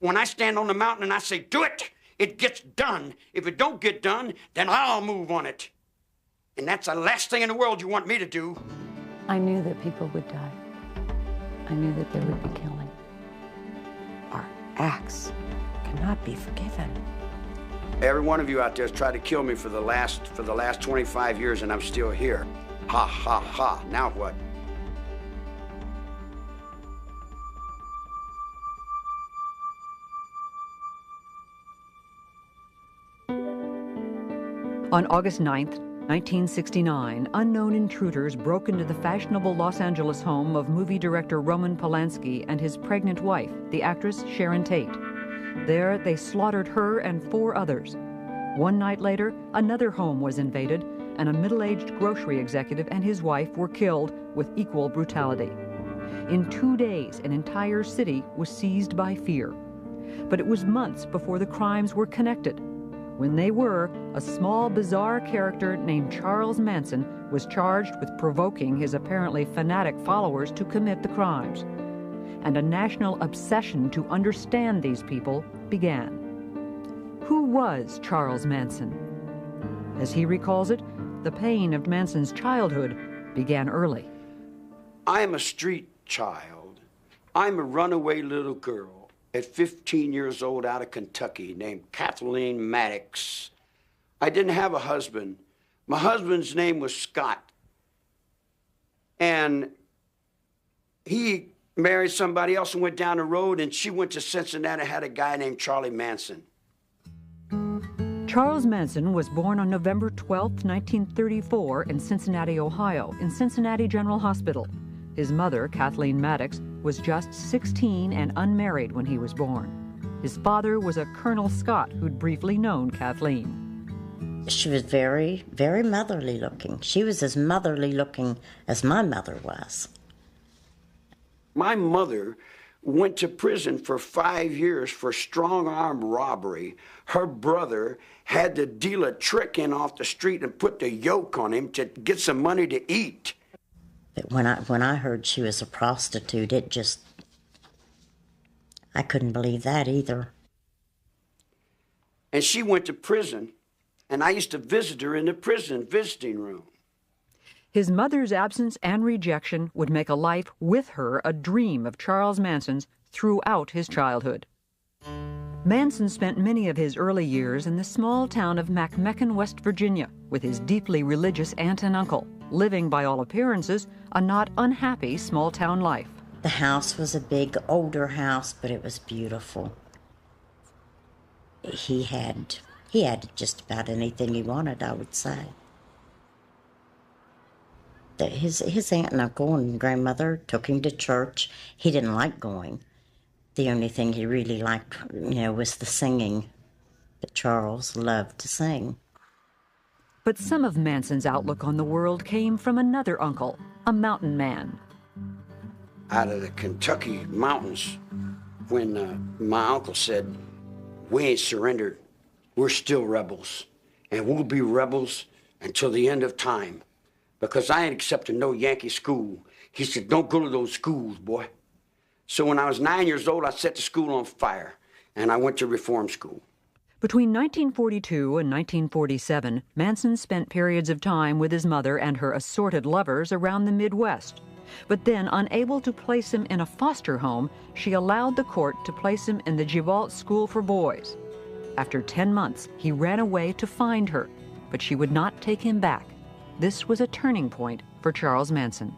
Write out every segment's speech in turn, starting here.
When I stand on the mountain and I say, do it, it gets done. If it don't get done, then I'll move on it. And that's the last thing in the world you want me to do. I knew that people would die. I knew that there would be killing. Our acts cannot be forgiven. Every one of you out there has tried to kill me for the last 25 years, and I'm still here. Ha, ha, ha. Now what? On August 9th, 1969, unknown intruders broke into the fashionable Los Angeles home of movie director Roman Polanski and his pregnant wife, the actress Sharon Tate. There, they slaughtered her and 4 others. One night later, another home was invaded, and a middle-aged grocery executive and his wife were killed with equal brutality. In 2 days, an entire city was seized by fear. But it was months before the crimes were connected. When they were, a small, bizarre character named Charles Manson was charged with provoking his apparently fanatic followers to commit the crimes. And a national obsession to understand these people began. Who was Charles Manson? As he recalls it, the pain of Manson's childhood began early. I'm a street child. I'm a runaway little girl at 15 years old out of Kentucky named Kathleen Maddox. I didn't have a husband. My husband's name was Scott. And he married somebody else and went down the road, and she went to Cincinnati and had a guy named Charlie Manson. Charles Manson was born on November 12, 1934 in Cincinnati, Ohio, in Cincinnati General Hospital. His mother, Kathleen Maddox, was just 16 and unmarried when he was born. His father was a Colonel Scott who'd briefly known Kathleen. She was very, very motherly looking. She was as motherly looking as my mother was. My mother went to prison for 5 years for strong-arm robbery. Her brother had to deal a trick in off the street and put the yoke on him to get some money to eat. But when I heard she was a prostitute, I couldn't believe that either. And she went to prison, and I used to visit her in the prison visiting room. His mother's absence and rejection would make a life with her a dream of Charles Manson's throughout his childhood. Manson spent many of his early years in the small town of McMecken, West Virginia, with his deeply religious aunt and uncle, living, by all appearances, a not unhappy small-town life. The house was a big, older house, but it was beautiful. He had just about anything he wanted, I would say. His aunt and uncle and grandmother took him to church. He didn't like going. The only thing he really liked, was the singing. But Charles loved to sing. But some of Manson's outlook on the world came from another uncle, a mountain man. Out of the Kentucky mountains, when my uncle said, "We ain't surrendered, we're still rebels, and we'll be rebels until the end of time, because I ain't accepting no Yankee school." He said, "Don't go to those schools, boy." So when I was 9 years old, I set the school on fire, and I went to reform school. Between 1942 and 1947, Manson spent periods of time with his mother and her assorted lovers around the Midwest. But then, unable to place him in a foster home, she allowed the court to place him in the Givalt School for Boys. After 10 months, he ran away to find her, but she would not take him back. This was a turning point for Charles Manson.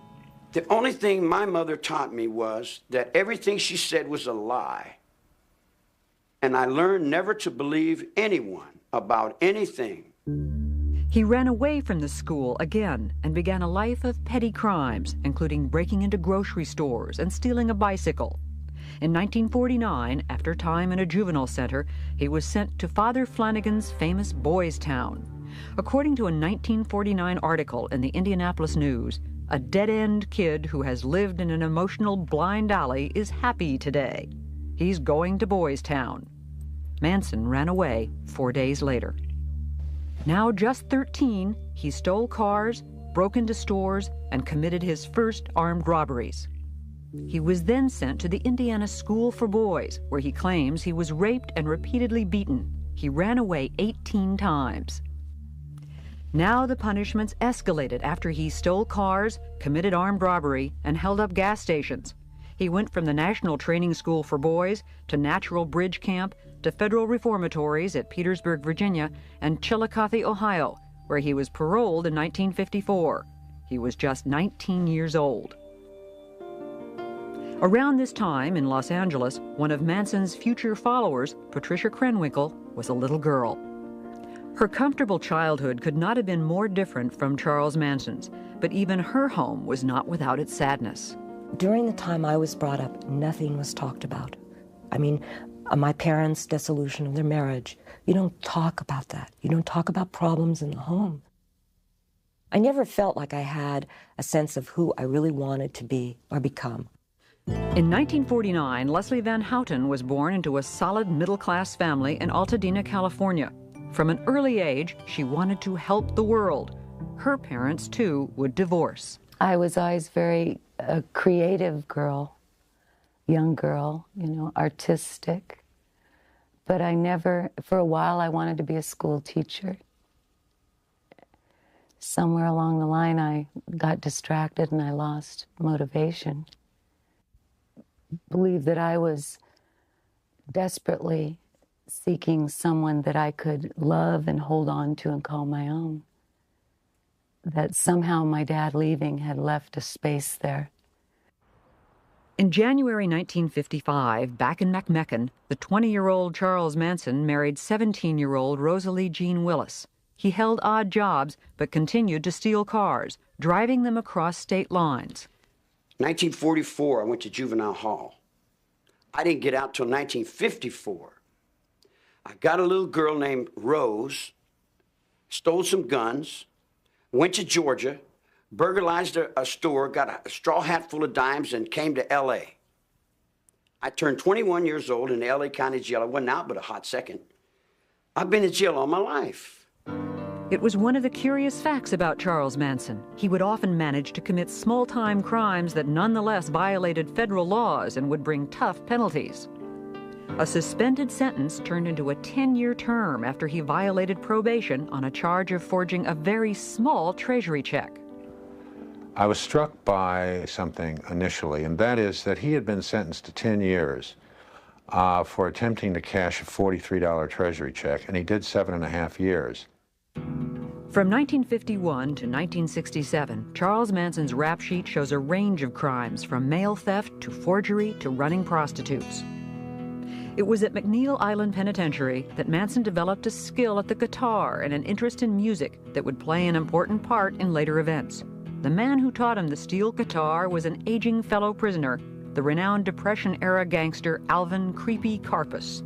The only thing my mother taught me was that everything she said was a lie. And I learned never to believe anyone about anything. He ran away from the school again and began a life of petty crimes, including breaking into grocery stores and stealing a bicycle. In 1949, after time in a juvenile center, he was sent to Father Flanagan's famous Boys Town. According to a 1949 article in the Indianapolis News, a dead-end kid who has lived in an emotional blind alley is happy today. He's going to Boys Town. Manson ran away 4 days later. Now just 13, he stole cars, broke into stores, and committed his first armed robberies. He was then sent to the Indiana School for Boys, where he claims he was raped and repeatedly beaten. He ran away 18 times. Now the punishments escalated after he stole cars, committed armed robbery, and held up gas stations. He went from the National Training School for Boys to Natural Bridge Camp to federal reformatories at Petersburg, Virginia, and Chillicothe, Ohio, where he was paroled in 1954. He was just 19 years old. Around this time in Los Angeles, one of Manson's future followers, Patricia Krenwinkel, was a little girl. Her comfortable childhood could not have been more different from Charles Manson's, but even her home was not without its sadness. During the time I was brought up, nothing was talked about. I mean, my parents' dissolution of their marriage, you don't talk about that. You don't talk about problems in the home. I never felt like I had a sense of who I really wanted to be or become. In 1949, Leslie Van Houten was born into a solid middle-class family in Altadena, California. From an early age, she wanted to help the world. Her parents, too, would divorce. I was always very creative girl, young girl, artistic. But I never, for a while, I wanted to be a school teacher. Somewhere along the line, I got distracted and I lost motivation. Believe that I was desperately seeking someone that I could love and hold on to and call my own. That somehow my dad leaving had left a space there. In January 1955, back in McMecken, the 20-year-old Charles Manson married 17-year-old Rosalie Jean Willis. He held odd jobs, but continued to steal cars, driving them across state lines. 1944, I went to juvenile hall. I didn't get out till 1954. I got a little girl named Rose, stole some guns, went to Georgia, burglarized a store, got a straw hat full of dimes, and came to L.A. I turned 21 years old in the L.A. County Jail. I wasn't out but a hot second. I've been in jail all my life. It was one of the curious facts about Charles Manson. He would often manage to commit small-time crimes that nonetheless violated federal laws and would bring tough penalties. A suspended sentence turned into a 10-year term after he violated probation on a charge of forging a very small treasury check. I was struck by something initially, and that is that he had been sentenced to 10 years for attempting to cash a $43 treasury check, and he did 7.5 years. From 1951 to 1967, Charles Manson's rap sheet shows a range of crimes, from mail theft to forgery to running prostitutes. It was at McNeil Island Penitentiary that Manson developed a skill at the guitar and an interest in music that would play an important part in later events. The man who taught him the steel guitar was an aging fellow prisoner, the renowned Depression-era gangster Alvin "Creepy" Karpus.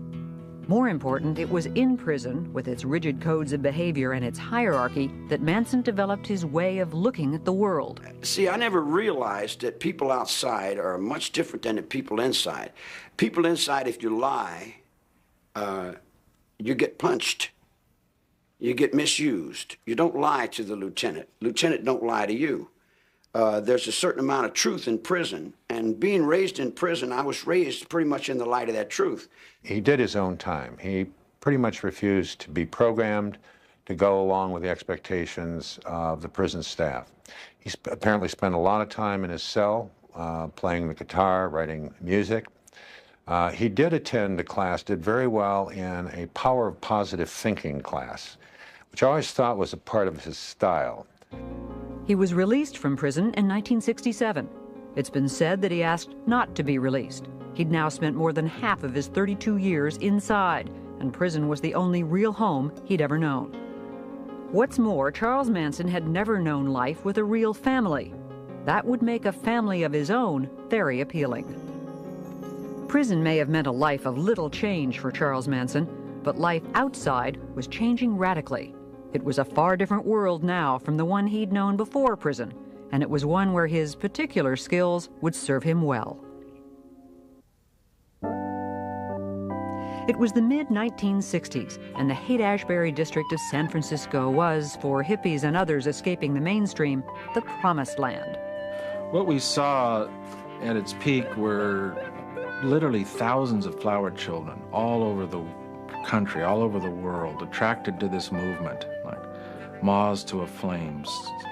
More important, it was in prison, with its rigid codes of behavior and its hierarchy, that Manson developed his way of looking at the world. See, I never realized that people outside are much different than the people inside. People inside, if you lie, you get punched. You get misused. You don't lie to the lieutenant. Lieutenant don't lie to you. There's a certain amount of truth in prison, and being raised in prison, I was raised pretty much in the light of that truth. He did his own time. He pretty much refused to be programmed to go along with the expectations of the prison staff. He apparently spent a lot of time in his cell playing the guitar, writing music. He did attend a class, did very well in a power of positive thinking class, which I always thought was a part of his style. He was released from prison in 1967. It's been said that he asked not to be released. He'd now spent more than half of his 32 years inside, and prison was the only real home he'd ever known. What's more, Charles Manson had never known life with a real family. That would make a family of his own very appealing. Prison may have meant a life of little change for Charles Manson, but life outside was changing radically. It was a far different world now from the one he'd known before prison, and it was one where his particular skills would serve him well. It was the mid-1960s, and the Haight-Ashbury district of San Francisco was, for hippies and others escaping the mainstream, the promised land. What we saw at its peak were literally thousands of flower children all over the country, all over the world, attracted to this movement, like moths to a flame.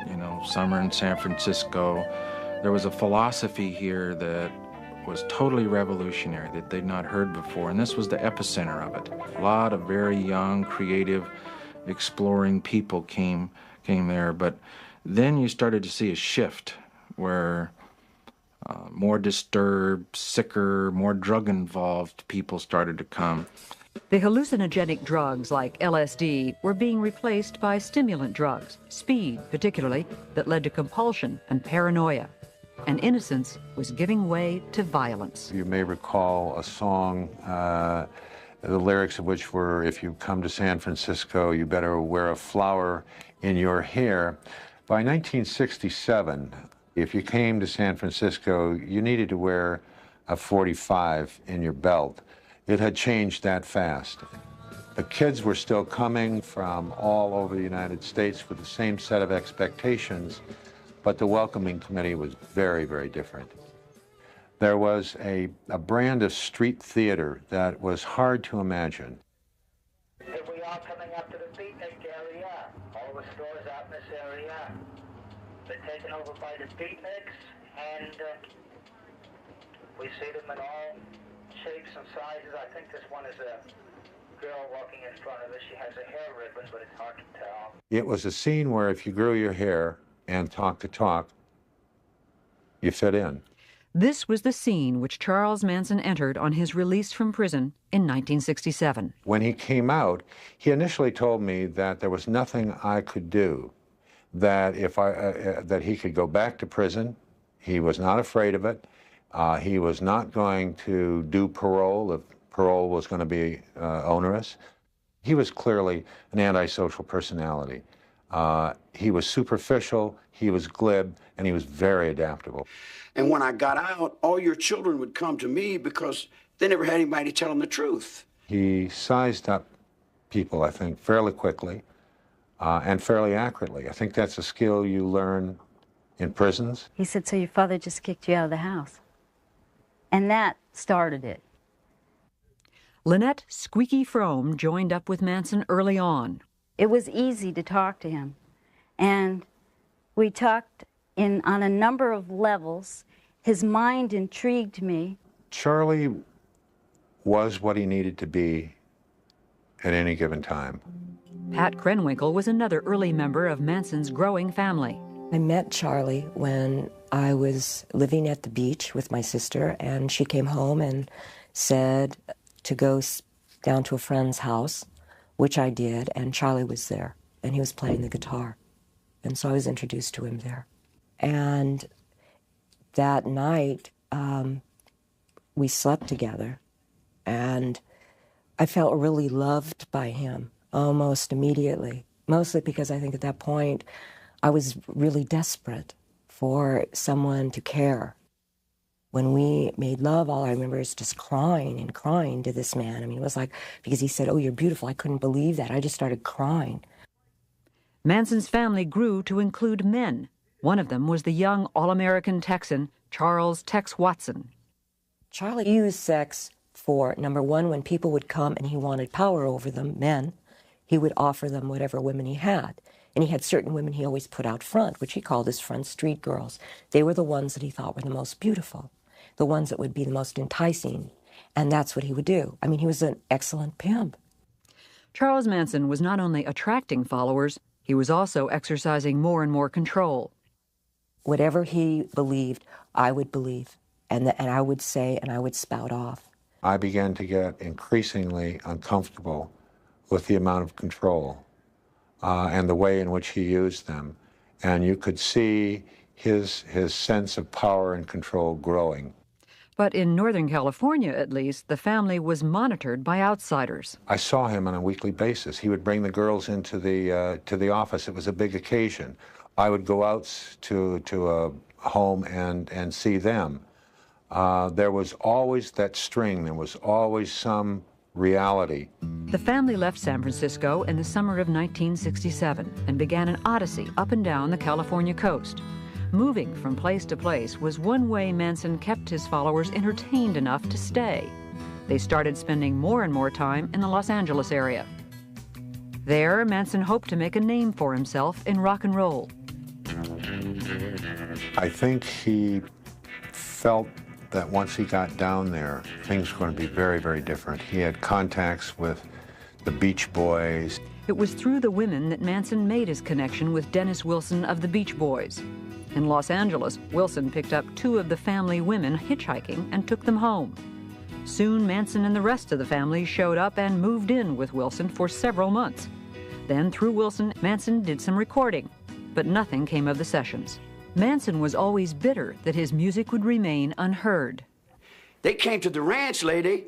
You know, summer in San Francisco. There was a philosophy here that was totally revolutionary that they'd not heard before, and this was the epicenter of it. A lot of very young, creative, exploring people came there, but then you started to see a shift where more disturbed, sicker, more drug-involved people started to come. The hallucinogenic drugs like LSD were being replaced by stimulant drugs, speed particularly, that led to compulsion and paranoia. And innocence was giving way to violence. You may recall a song, the lyrics of which were, if you come to San Francisco, you better wear a flower in your hair. By 1967, if you came to San Francisco, you needed to wear a .45 in your belt. It had changed that fast. The kids were still coming from all over the United States with the same set of expectations, but the welcoming committee was very, very different. There was a brand of street theater that was hard to imagine. If we are coming up to the beatnik area, all the stores out in this area, they're taken over by the beatniks, and we see them in all shapes and sizes. I think this one is a girl walking in front of us. She has a hair ribbon, but it's hard to tell. It was a scene where if you grew your hair and talked the talk, you fit in. This was the scene which Charles Manson entered on his release from prison in 1967. When he came out, he initially told me that there was nothing I could do, that that he could go back to prison. He was not afraid of it. He was not going to do parole if parole was going to be onerous. He was clearly an antisocial personality. He was superficial, he was glib, and he was very adaptable. And when I got out, all your children would come to me because they never had anybody tell them the truth. He sized up people, I think, fairly quickly and fairly accurately. I think that's a skill you learn in prisons. He said, so your father just kicked you out of the house. And that started it. Lynette Squeaky Frome joined up with Manson early on. It was easy to talk to him. And we talked on a number of levels. His mind intrigued me. Charlie was what he needed to be at any given time. Pat Krenwinkel was another early member of Manson's growing family. I met Charlie when I was living at the beach with my sister, and she came home and said to go down to a friend's house, which I did, and Charlie was there, and he was playing the guitar. And so I was introduced to him there. And that night, we slept together, and I felt really loved by him almost immediately, mostly because I think at that point I was really desperate for someone to care. When we made love, all I remember is just crying and crying to this man. I mean, it was like, because he said, oh, you're beautiful. I couldn't believe that. I just started crying. Manson's family grew to include men. One of them was the young All-American Texan, Charles Tex Watson. Charlie used sex for, number one, when people would come and he wanted power over them, men, he would offer them whatever women he had. And he had certain women he always put out front, which he called his front street girls. They were the ones that he thought were the most beautiful, the ones that would be the most enticing. And that's what he would do. I mean, he was an excellent pimp. Charles Manson was not only attracting followers, he was also exercising more and more control. Whatever he believed, I would believe. And I would say, and I would spout off. I began to get increasingly uncomfortable with the amount of control and the way in which he used them. And you could see his sense of power and control growing. But in Northern California, at least, the family was monitored by outsiders. I saw him on a weekly basis. He would bring the girls into the office. It was a big occasion. I would go out to a home and see them. There was always that string. There was always some reality. The family left San Francisco in the summer of 1967 and began an odyssey up and down the California coast. Moving from place to place was one way Manson kept his followers entertained enough to stay. They started spending more and more time in the Los Angeles area. There, Manson hoped to make a name for himself in rock and roll. I think he felt that once he got down there, things were going to be very, very different. He had contacts with the Beach Boys. It was through the women that Manson made his connection with Dennis Wilson of the Beach Boys. In Los Angeles, Wilson picked up 2 of the family women hitchhiking and took them home. Soon, Manson and the rest of the family showed up and moved in with Wilson for several months. Then, through Wilson, Manson did some recording, but nothing came of the sessions. Manson was always bitter that his music would remain unheard. They came to the ranch, lady.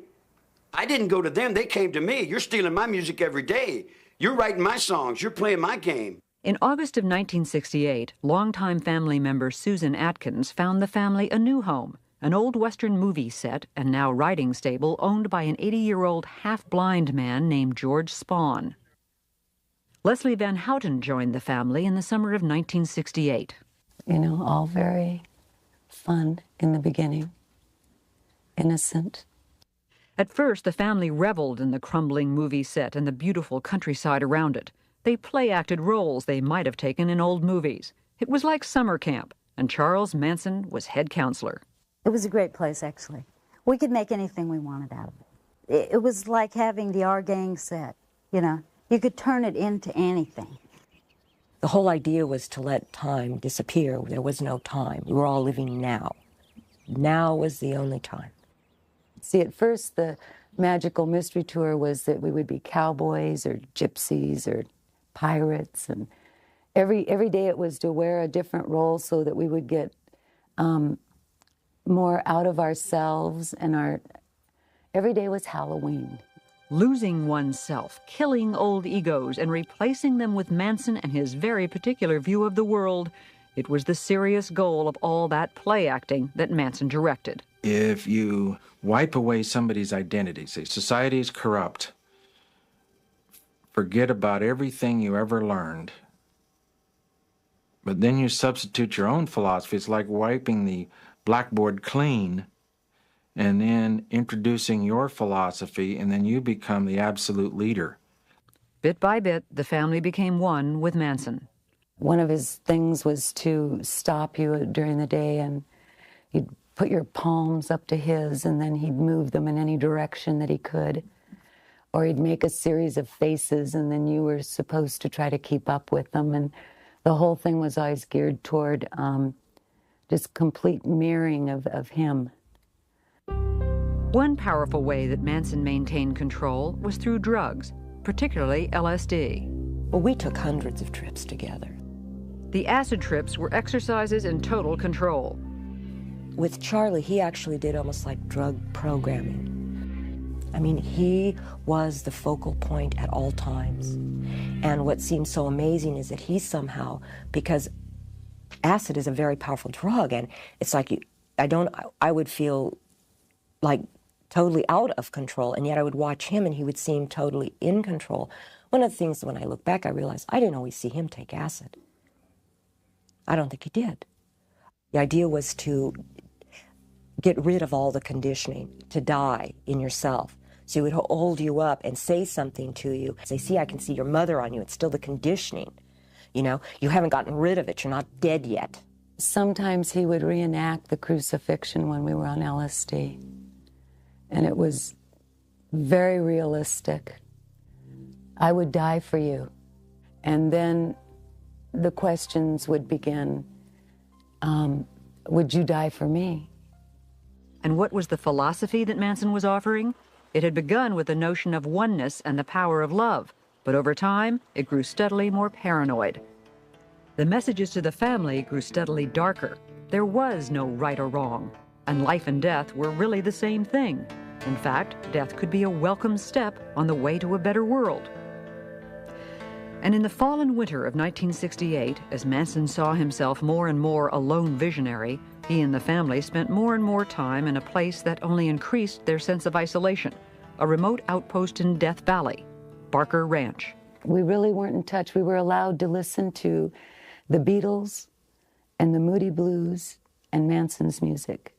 I didn't go to them. They came to me. You're stealing my music every day. You're writing my songs. You're playing my game. In August of 1968, longtime family member Susan Atkins found the family a new home, an old Western movie set and now writing stable owned by an 80-year-old half-blind man named George Spahn. Leslie Van Houten joined the family in the summer of 1968. You know, all very fun in the beginning, innocent. At first, the family reveled in the crumbling movie set and the beautiful countryside around it. They play-acted roles they might have taken in old movies. It was like summer camp, and Charles Manson was head counselor. It was a great place, actually. We could make anything we wanted out of it. It was like having the Our Gang set, you know. You could turn it into anything. The whole idea was to let time disappear. There was no time. We were all living now. Now was the only time. See, at first, the magical mystery tour was that we would be cowboys or gypsies or pirates, and every day it was to wear a different role so that we would get more out of ourselves, and every day was Halloween. Losing oneself, killing old egos, and replacing them with Manson and his very particular view of the world, it was the serious goal of all that play acting that Manson directed. If you wipe away somebody's identity, say society is corrupt, forget about everything you ever learned, but then you substitute your own philosophy, it's like wiping the blackboard clean and then introducing your philosophy, and then you become the absolute leader. Bit by bit, the family became one with Manson. One of his things was to stop you during the day, and you'd put your palms up to his, and then he'd move them in any direction that he could. Or he'd make a series of faces, and then you were supposed to try to keep up with them. And the whole thing was always geared toward just complete mirroring of him. One powerful way that Manson maintained control was through drugs, particularly LSD. Well, we took hundreds of trips together. The acid trips were exercises in total control. With Charlie, he actually did almost like drug programming. I mean, he was the focal point at all times. And what seems so amazing is that he somehow, because acid is a very powerful drug, and it's like I would feel like totally out of control, and yet I would watch him and he would seem totally in control. One of the things, when I look back, I realized I didn't always see him take acid. I don't think he did. The idea was to get rid of all the conditioning, to die in yourself. So he would hold you up and say something to you. Say, see, I can see your mother on you. It's still the conditioning. You know, you haven't gotten rid of it. You're not dead yet. Sometimes he would reenact the crucifixion when we were on LSD. And it was very realistic. I would die for you. And then the questions would begin, would you die for me? And what was the philosophy that Manson was offering? It had begun with the notion of oneness and the power of love, but over time, it grew steadily more paranoid. The messages to the family grew steadily darker. There was no right or wrong, and life and death were really the same thing. In fact, death could be a welcome step on the way to a better world. And in the fall and winter of 1968, as Manson saw himself more and more a lone visionary, he and the family spent more and more time in a place that only increased their sense of isolation, a remote outpost in Death Valley, Barker Ranch. We really weren't in touch. We were allowed to listen to the Beatles and the Moody Blues and Manson's music.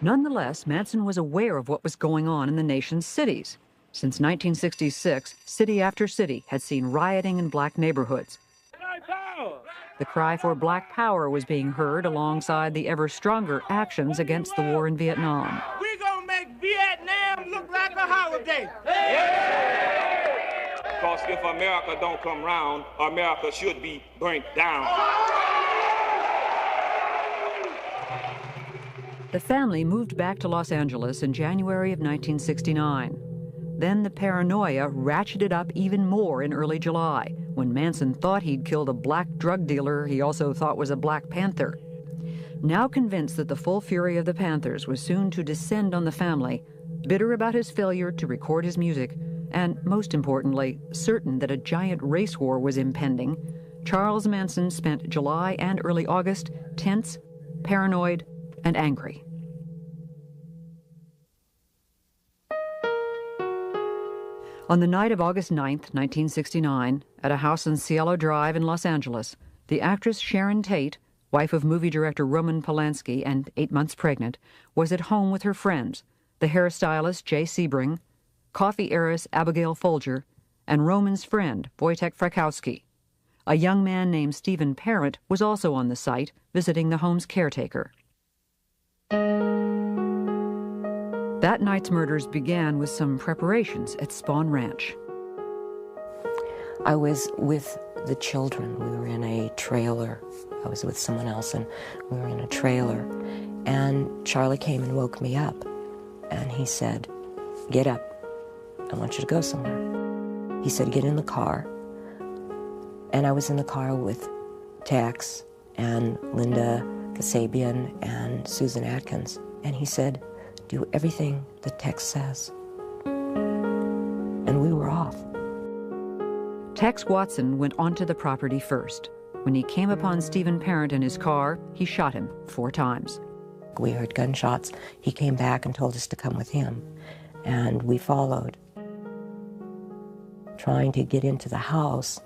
Nonetheless, Manson was aware of what was going on in the nation's cities. Since 1966, city after city had seen rioting in black neighborhoods. The cry for black power was being heard alongside the ever stronger actions against the war in Vietnam. We're gonna make Vietnam look like a holiday. Because if America don't come round, America should be burnt down. The family moved back to Los Angeles in January of 1969. Then the paranoia ratcheted up even more in early July, when Manson thought he'd killed a black drug dealer he also thought was a Black Panther. Now convinced that the full fury of the Panthers was soon to descend on the family, bitter about his failure to record his music, and most importantly, certain that a giant race war was impending, Charles Manson spent July and early August tense, paranoid, and angry. On the night of August 9th, 1969, at a house on Cielo Drive in Los Angeles, the actress Sharon Tate, wife of movie director Roman Polanski and 8 months pregnant, was at home with her friends, the hairstylist Jay Sebring, coffee heiress Abigail Folger, and Roman's friend Wojtek Frykowski. A young man named Stephen Parent was also on the site, visiting the home's caretaker. That night's murders began with some preparations at Spawn Ranch. I was with the children. We were in a trailer. I was with someone else, and we were in a trailer. And Charlie came and woke me up. And he said, "Get up. I want you to go somewhere." He said, "Get in the car." And I was in the car with Tex and Linda Kasabian and Susan Atkins. And he said, "Do everything the Tex says." And we were off. Tex Watson went onto the property first. When he came upon Stephen Parent in his car, he shot him 4 times. We heard gunshots. He came back and told us to come with him. And we followed. Trying to get into the house,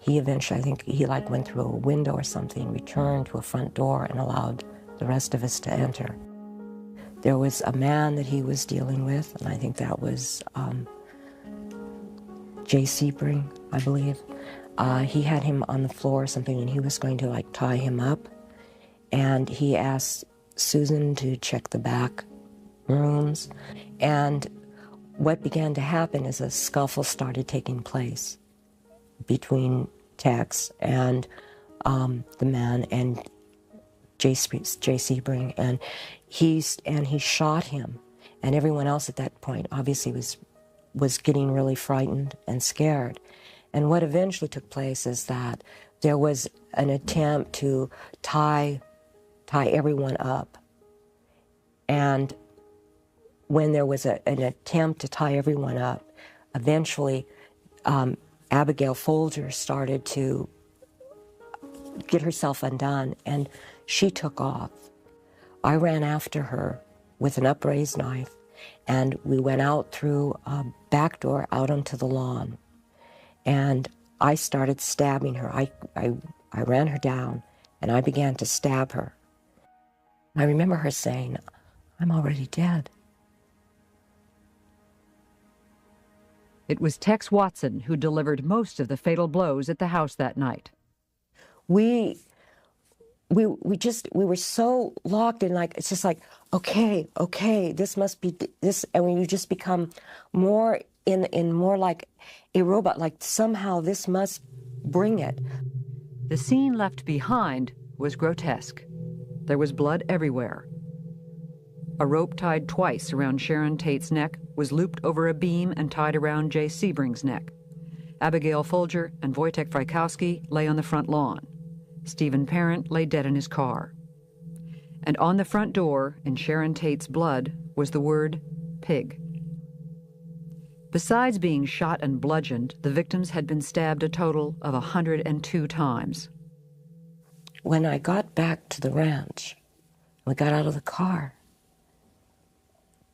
he eventually, I think he went through a window or something, returned to a front door and allowed the rest of us to enter. There was a man that he was dealing with, and I think that was Jay Sebring, I believe. He had him on the floor or something, and he was going to tie him up. And he asked Susan to check the back rooms. And what began to happen is a scuffle started taking place between Tex and the man and Jay Sebring, and he shot him, and everyone else at that point obviously was getting really frightened and scared. And what eventually took place is that there was an attempt to tie everyone up, and when there was an attempt to tie everyone up, eventually Abigail Folger started to get herself undone, and she took off. I ran after her with an upraised knife, and we went out through a back door out onto the lawn. And I started stabbing her. I ran her down, and I began to stab her. I remember her saying, "I'm already dead." It was Tex Watson who delivered most of the fatal blows at the house that night. We were so locked in, it's just okay, this must be this, and when you just become more in more like a robot, somehow this must bring it. The scene left behind was grotesque. There was blood everywhere. A rope tied twice around Sharon Tate's neck was looped over a beam and tied around Jay Sebring's neck. Abigail Folger and Wojtek Frykowski lay on the front lawn. Stephen Parent lay dead in his car. And on the front door, in Sharon Tate's blood, was the word pig. Besides being shot and bludgeoned, the victims had been stabbed a total of 102 times. When I got back to the ranch, we got out of the car,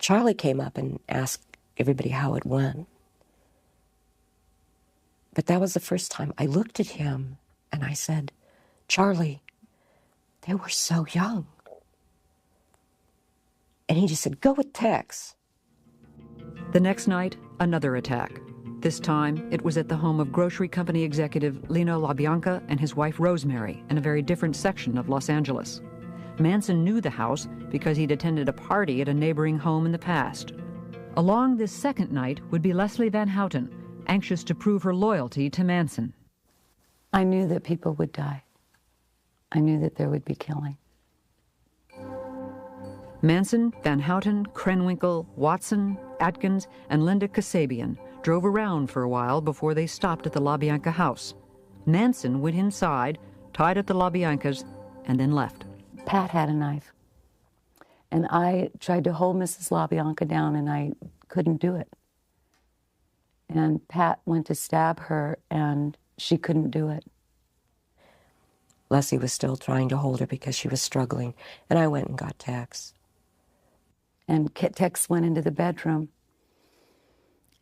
Charlie came up and asked everybody how it went. But that was the first time I looked at him and I said, "Charlie, They were so young. And he just said, go with Tex. The next night, another attack. This time, it was at the home of grocery company executive Lino LaBianca and his wife Rosemary in a very different section of Los Angeles. Manson knew the house because he'd attended a party at a neighboring home in the past. Along this second night would be Leslie Van Houten, anxious to prove her loyalty to Manson. I knew that people would die. I knew that there would be killing. Manson, Van Houten, Krenwinkel, Watson, Atkins, and Linda Kasabian drove around for a while before they stopped at the LaBianca house. Manson went inside, tied up the LaBiancas, and then left. Pat had a knife. And I tried to hold Mrs. LaBianca down, and I couldn't do it. And Pat went to stab her, and she couldn't do it. Leslie was still trying to hold her because she was struggling, and I went and got Tex. And Tex went into the bedroom,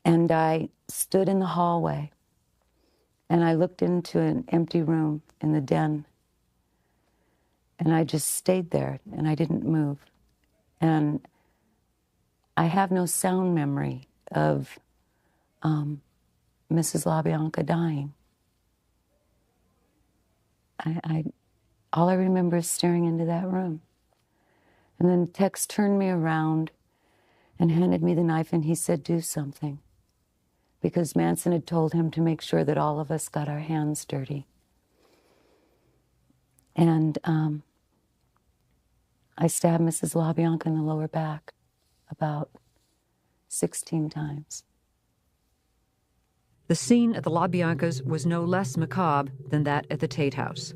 and I stood in the hallway, and I looked into an empty room in the den, and I just stayed there, and I didn't move. And I have no sound memory of Mrs. LaBianca dying. All I remember is staring into that room. And then Tex turned me around and handed me the knife, and he said, do something. Because Manson had told him to make sure that all of us got our hands dirty. And I stabbed Mrs. LaBianca in the lower back about 16 times. The scene at the LaBiancas was no less macabre than that at the Tate house.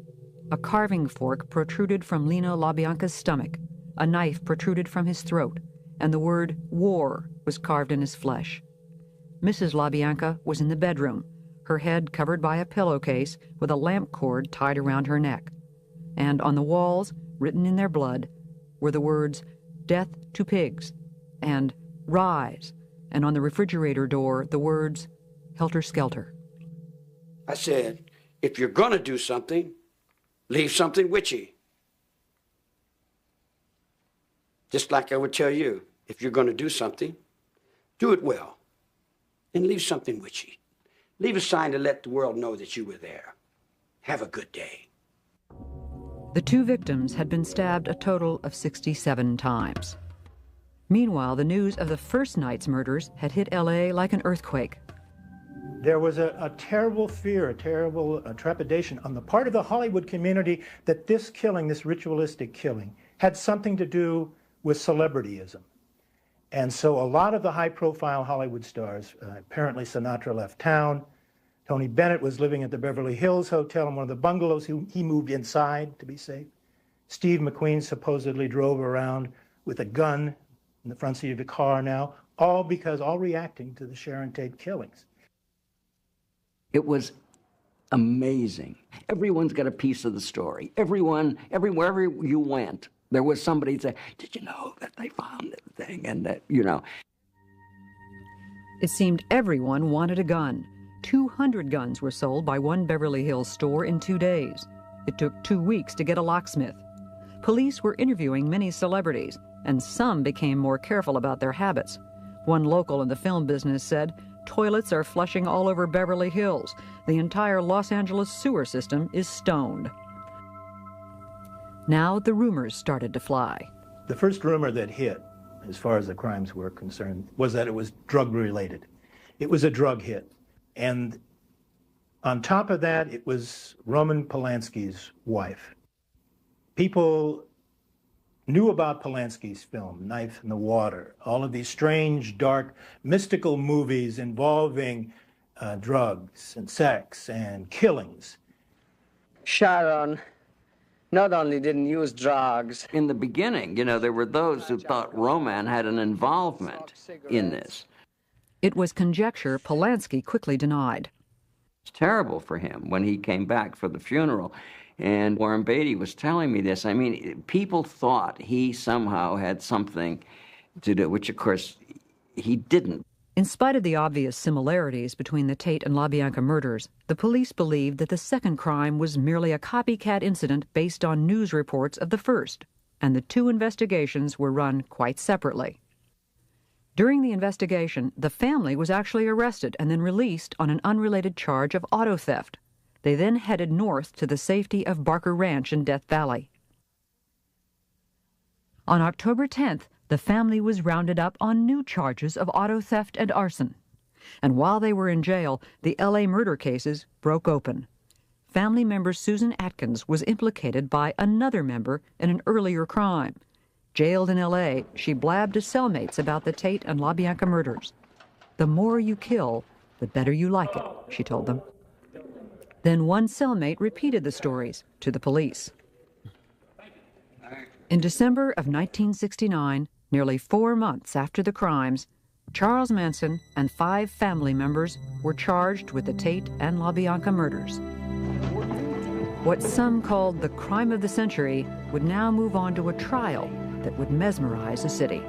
A carving fork protruded from Lino LaBianca's stomach, a knife protruded from his throat, and the word war was carved in his flesh. Mrs. LaBianca was in the bedroom, her head covered by a pillowcase with a lamp cord tied around her neck. And on the walls, written in their blood, were the words, death to pigs, and rise, and on the refrigerator door, the words, helter-skelter. I said, if you're gonna do something, leave something with you. Just like I would tell you, if you're gonna do something, do it well, and leave something with you. Leave a sign to let the world know that you were there. Have a good day. The two victims had been stabbed a total of 67 times. Meanwhile, the news of the first night's murders had hit L.A. like an earthquake. There was a terrible fear, a terrible trepidation on the part of the Hollywood community that this killing, this ritualistic killing, had something to do with celebrityism. And so a lot of the high-profile Hollywood stars, apparently Sinatra left town. Tony Bennett was living at the Beverly Hills Hotel in one of the bungalows. He moved inside to be safe. Steve McQueen supposedly drove around with a gun in the front seat of the car now, all reacting to the Sharon Tate killings. It was amazing. Everyone's got a piece of the story. Wherever you went, there was somebody say, did you know that they found the thing? And that, you know. It seemed everyone wanted a gun. 200 guns were sold by one Beverly Hills store in 2 days. It took 2 weeks to get a locksmith. Police were interviewing many celebrities, and some became more careful about their habits. One local in the film business said, toilets are flushing all over Beverly Hills. The entire Los Angeles sewer system is stoned. Now the rumors started to fly. The first rumor that hit, as far as the crimes were concerned, was that it was drug-related. It was a drug hit. And on top of that, it was Roman Polanski's wife. People knew about Polanski's film, Knife in the Water, all of these strange, dark, mystical movies involving drugs and sex and killings. Sharon not only didn't use drugs. In the beginning, you know, there were those who thought Roman had an involvement in this. It was conjecture Polanski quickly denied. It's terrible for him when he came back for the funeral. And Warren Beatty was telling me this. I mean, people thought he somehow had something to do, which, of course, he didn't. In spite of the obvious similarities between the Tate and LaBianca murders, the police believed that the second crime was merely a copycat incident based on news reports of the first, and the two investigations were run quite separately. During the investigation, the family was actually arrested and then released on an unrelated charge of auto theft. They then headed north to the safety of Barker Ranch in Death Valley. On October 10th, the family was rounded up on new charges of auto theft and arson. And while they were in jail, the L.A. murder cases broke open. Family member Susan Atkins was implicated by another member in an earlier crime. Jailed in L.A., she blabbed to cellmates about the Tate and LaBianca murders. "The more you kill, the better you like it," she told them. Then one cellmate repeated the stories to the police. In December of 1969, nearly 4 months after the crimes, Charles Manson and 5 family members were charged with the Tate and LaBianca murders. What some called the crime of the century would now move on to a trial that would mesmerize the city.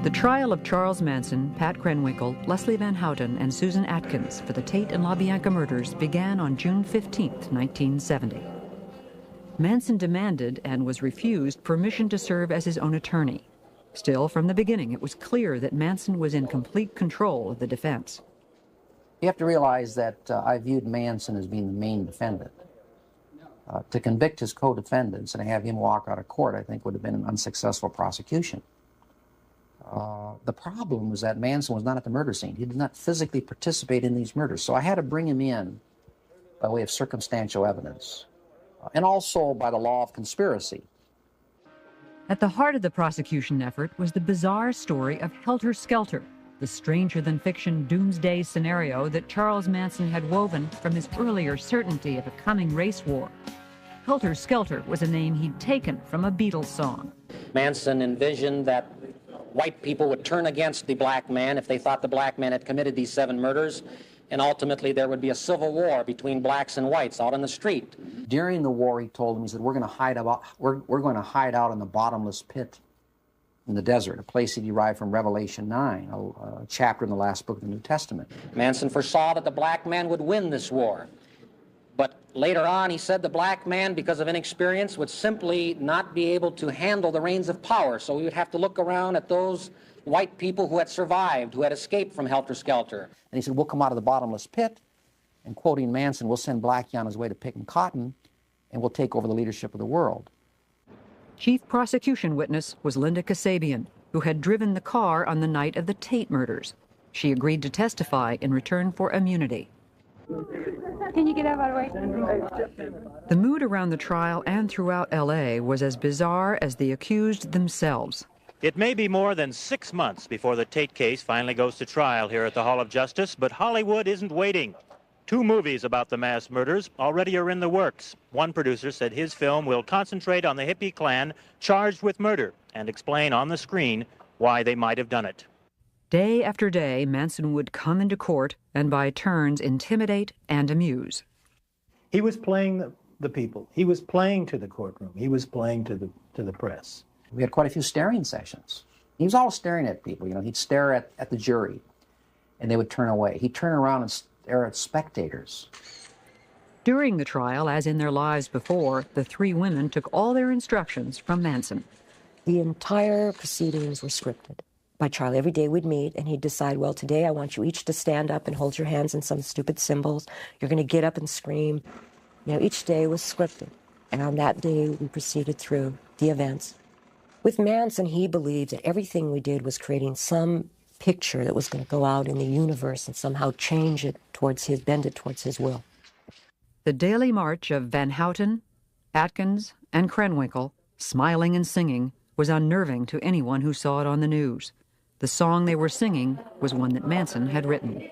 The trial of Charles Manson, Pat Krenwinkel, Leslie Van Houten, and Susan Atkins for the Tate and LaBianca murders began on June 15, 1970. Manson demanded and was refused permission to serve as his own attorney. Still, from the beginning, it was clear that Manson was in complete control of the defense. You have to realize that I viewed Manson as being the main defendant. To convict his co-defendants and have him walk out of court, I think, would have been an unsuccessful prosecution. The problem was that Manson was not at the murder scene. He did not physically participate in these murders. So I had to bring him in by way of circumstantial evidence, and also by the law of conspiracy. At the heart of the prosecution effort was the bizarre story of Helter Skelter, the stranger-than-fiction doomsday scenario that Charles Manson had woven from his earlier certainty of a coming race war. Helter Skelter was a name he'd taken from a Beatles song. Manson envisioned that white people would turn against the black man if they thought the black man had committed these 7 murders, and ultimately there would be a civil war between blacks and whites out on the street. During the war, he told them, he said, we're going to hide out in the bottomless pit in the desert, a place he derived from Revelation 9, a chapter in the last book of the New Testament. Manson foresaw that the black man would win this war. But later on, he said the black man, because of inexperience, would simply not be able to handle the reins of power. So we would have to look around at those white people who had survived, who had escaped from Helter Skelter. And he said, we'll come out of the bottomless pit, and quoting Manson, we'll send Blackie on his way to picking cotton, and we'll take over the leadership of the world. Chief prosecution witness was Linda Kasabian, who had driven the car on the night of the Tate murders. She agreed to testify in return for immunity. Can you get out of the way? The mood around the trial and throughout L.A. was as bizarre as the accused themselves. It may be more than 6 months before the Tate case finally goes to trial here at the Hall of Justice, but Hollywood isn't waiting. 2 movies about the mass murders already are in the works. One producer said his film will concentrate on the hippie clan charged with murder and explain on the screen why they might have done it. Day after day, Manson would come into court and by turns intimidate and amuse. He was playing the people. He was playing to the courtroom. He was playing to the press. We had quite a few staring sessions. He was always staring at people. You know, he'd stare at the jury, and they would turn away. He'd turn around and stare at spectators. During the trial, as in their lives before, the 3 women took all their instructions from Manson. The entire proceedings were scripted by Charlie. Every day we'd meet, and he'd decide, well, today I want you each to stand up and hold your hands in some stupid symbols. You're going to get up and scream. You know, each day was scripted. And on that day, we proceeded through the events. With Manson, he believed that everything we did was creating some picture that was going to go out in the universe and somehow change it towards his, bend it towards his will. The daily march of Van Houten, Atkins, and Krenwinkel, smiling and singing, was unnerving to anyone who saw it on the news. The song they were singing was one that Manson had written.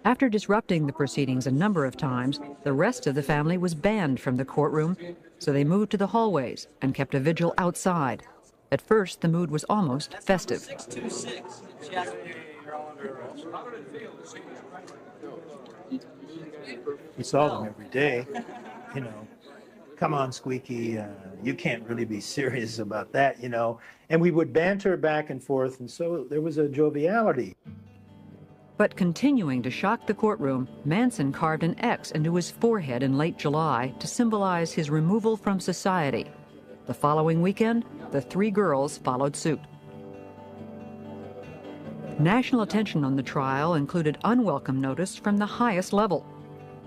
After disrupting the proceedings a number of times, the rest of the family was banned from the courtroom, so they moved to the hallways and kept a vigil outside. At first, the mood was almost festive. 626. We saw them every day, you know. Come on, Squeaky, you can't really be serious about that, you know. And we would banter back and forth, and so there was a joviality. But continuing to shock the courtroom, Manson carved an X into his forehead in late July to symbolize his removal from society. The following weekend, the 3 girls followed suit. National attention on the trial included unwelcome notice from the highest level.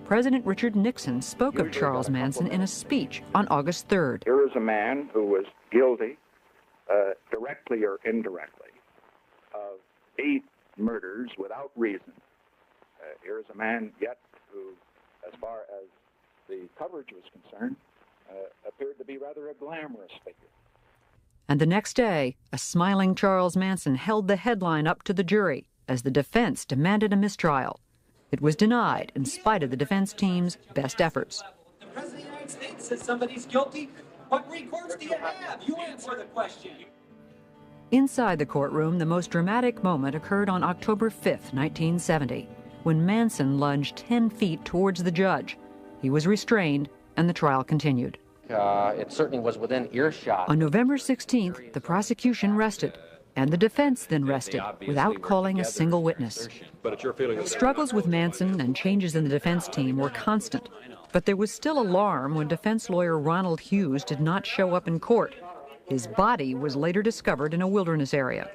President Richard Nixon spoke of Charles Manson in a speech on August 3rd. Here is a man who was guilty, directly or indirectly, of 8 murders without reason. Here is a man yet who, as far as the coverage was concerned, appeared to be rather a glamorous figure. And the next day, a smiling Charles Manson held the headline up to the jury as the defense demanded a mistrial. It was denied in spite of the defense team's best efforts. The President of the United States says somebody's guilty. What recourse do you have? You answer the question. Inside the courtroom, the most dramatic moment occurred on October 5th, 1970, when Manson lunged 10 feet towards the judge. He was restrained, and the trial continued. It certainly was within earshot. On November 16th, the prosecution rested, and the defense then rested without calling a single witness. Struggles with Manson and changes in the defense team were constant, but there was still alarm when defense lawyer Ronald Hughes did not show up in court. His body was later discovered in a wilderness area.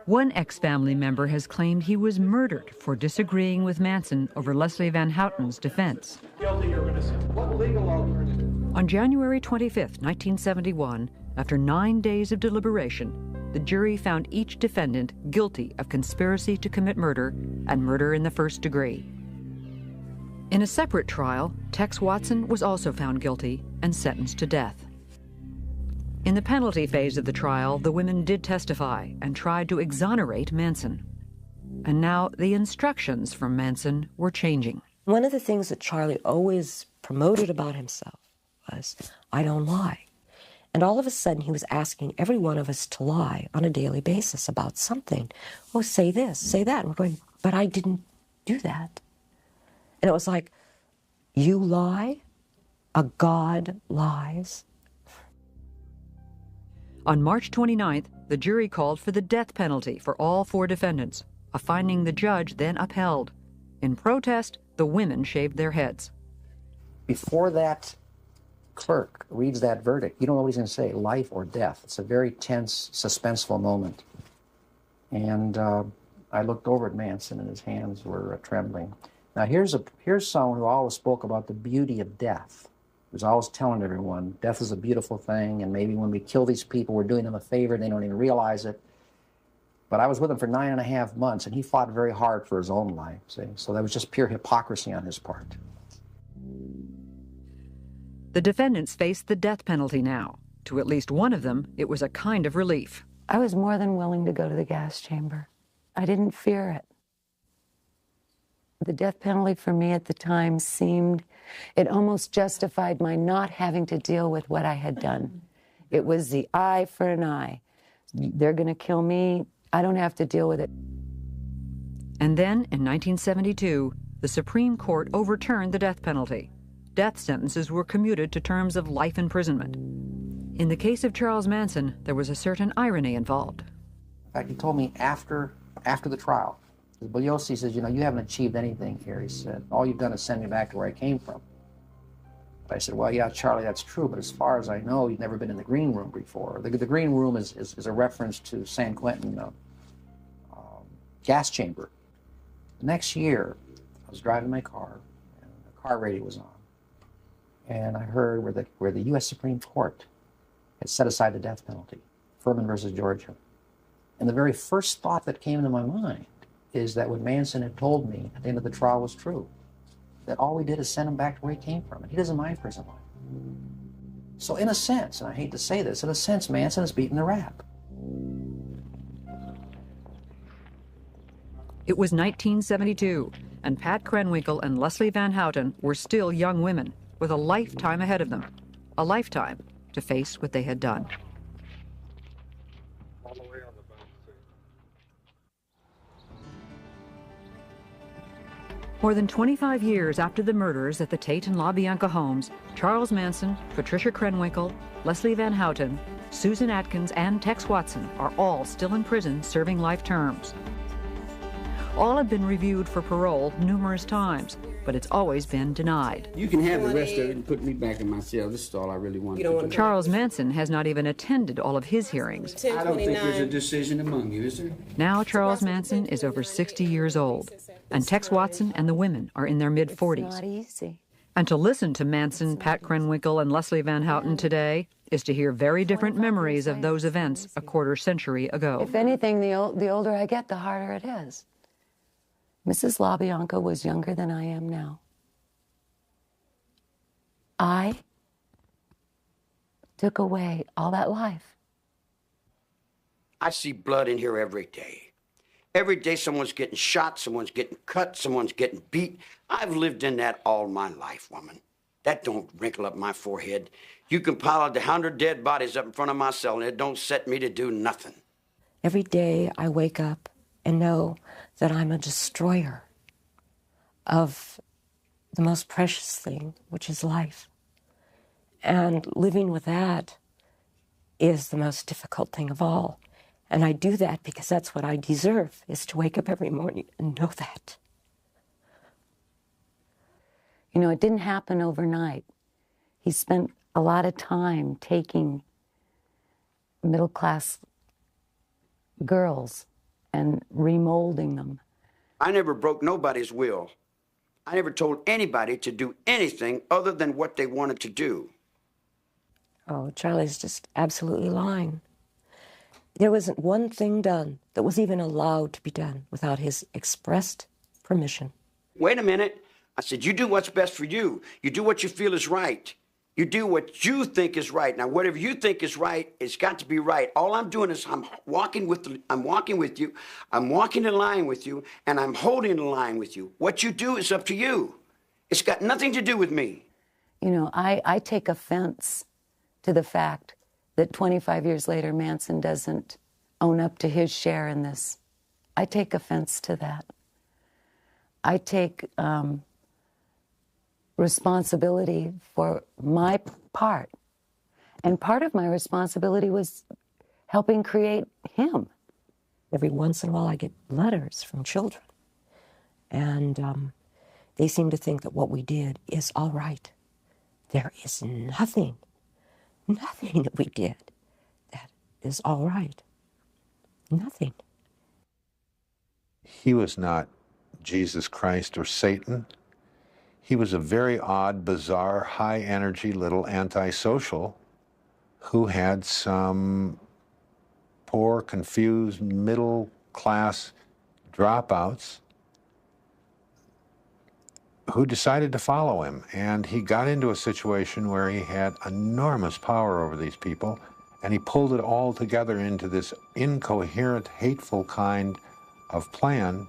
One ex-family member has claimed he was murdered for disagreeing with Manson over Leslie Van Houten's defense. What legal alternative? On January 25th, 1971, after 9 days of deliberation, the jury found each defendant guilty of conspiracy to commit murder and murder in the first degree. In a separate trial, Tex Watson was also found guilty and sentenced to death. In the penalty phase of the trial, the women did testify and tried to exonerate Manson. And now the instructions from Manson were changing. One of the things that Charlie always promoted about himself was, I don't lie. And all of a sudden, he was asking every one of us to lie on a daily basis about something. Oh, say this, say that. And we're going, but I didn't do that. And it was like, you lie, a God lies. On March 29th, the jury called for the death penalty for all 4 defendants, a finding the judge then upheld. In protest, the women shaved their heads. Before that clerk reads that verdict, you don't know what he's going to say, life or death. It's a very tense, suspenseful moment. And I looked over at Manson, and his hands were trembling. Now, here's someone who always spoke about the beauty of death. He was always telling everyone, death is a beautiful thing, and maybe when we kill these people, we're doing them a favor, and they don't even realize it. But I was with him for 9.5 months, and he fought very hard for his own life, see? So that was just pure hypocrisy on his part. The defendants faced the death penalty now. To at least one of them, it was a kind of relief. I was more than willing to go to the gas chamber. I didn't fear it. The death penalty for me at the time it almost justified my not having to deal with what I had done. It was the eye for an eye. They're going to kill me. I don't have to deal with it. And then, in 1972, the Supreme Court overturned the death penalty. Death sentences were commuted to terms of life imprisonment. In the case of Charles Manson, there was a certain irony involved. In fact, he told me after the trial, Bugliosi says, you know, you haven't achieved anything here. He said, all you've done is send me back to where I came from. But I said, well, yeah, Charlie, that's true, but as far as I know, you've never been in the green room before. The green room is a reference to San Quentin gas chamber. The next year, I was driving my car, and the car radio was on. And I heard where the U.S. Supreme Court had set aside the death penalty, Furman versus Georgia. And the very first thought that came into my mind is that what Manson had told me at the end of the trial was true. That all we did is send him back to where he came from, and he doesn't mind prison life. So in a sense, and I hate to say this, in a sense, Manson is beating the rap. It was 1972, and Pat Krenwinkel and Leslie Van Houten were still young women with a lifetime ahead of them, a lifetime to face what they had done. More than 25 years after the murders at the Tate and LaBianca homes, Charles Manson, Patricia Krenwinkel, Leslie Van Houten, Susan Atkins, and Tex Watson are all still in prison serving life terms. All have been reviewed for parole numerous times, but it's always been denied. You can have the rest of it and put me back in my cell. This is all I really want to do. Charles Manson has not even attended all of his hearings. I don't think there's a decision among you, is there? Now Charles Manson is over 60 years old, and Tex Watson and the women are in their mid-40s. It's not easy. And to listen to Manson, Pat Krenwinkel, and Leslie Van Houten today is to hear very different memories of those events a quarter century ago. If anything, the older I get, the harder it is. Mrs. LaBianca was younger than I am now. I took away all that life. I see blood in here every day. Every day someone's getting shot, someone's getting cut, someone's getting beat. I've lived in that all my life, woman. That don't wrinkle up my forehead. You can pile 100 dead bodies up in front of my cell and it don't set me to do nothing. Every day I wake up and know that I'm a destroyer of the most precious thing, which is life. And living with that is the most difficult thing of all. And I do that because that's what I deserve, is to wake up every morning and know that. You know, it didn't happen overnight. He spent a lot of time taking middle-class girls and remolding them. I never broke nobody's will. I never told anybody to do anything other than what they wanted to do. Oh, Charlie's just absolutely lying. There wasn't one thing done that was even allowed to be done without his expressed permission. Wait a minute. I said, you do what's best for you. You do what you feel is right. You do what you think is right. Now, whatever you think is right, it's got to be right. All I'm doing is I'm walking with you, I'm walking in line with you, and I'm holding the line with you. What you do is up to you. It's got nothing to do with me. You know, I take offense to the fact that 25 years later, Manson doesn't own up to his share in this. I take offense to that. I take responsibility for my part. And part of my responsibility was helping create him. Every once in a while I get letters from children. And they seem to think that what we did is all right. There is nothing that we did that is all right. Nothing. He was not Jesus Christ or Satan. He was a very odd, bizarre, high-energy little antisocial who had some poor, confused, middle-class dropouts who decided to follow him. And he got into a situation where he had enormous power over these people, and he pulled it all together into this incoherent, hateful kind of plan.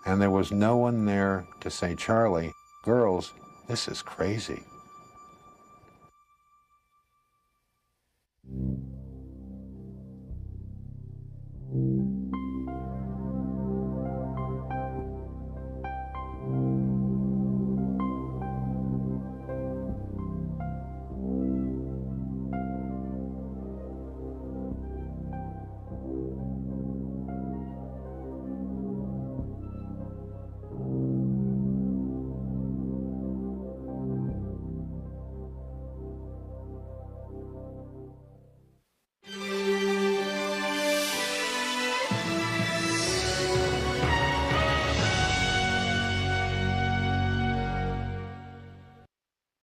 And there was no one there to say, Charlie, girls, this is crazy.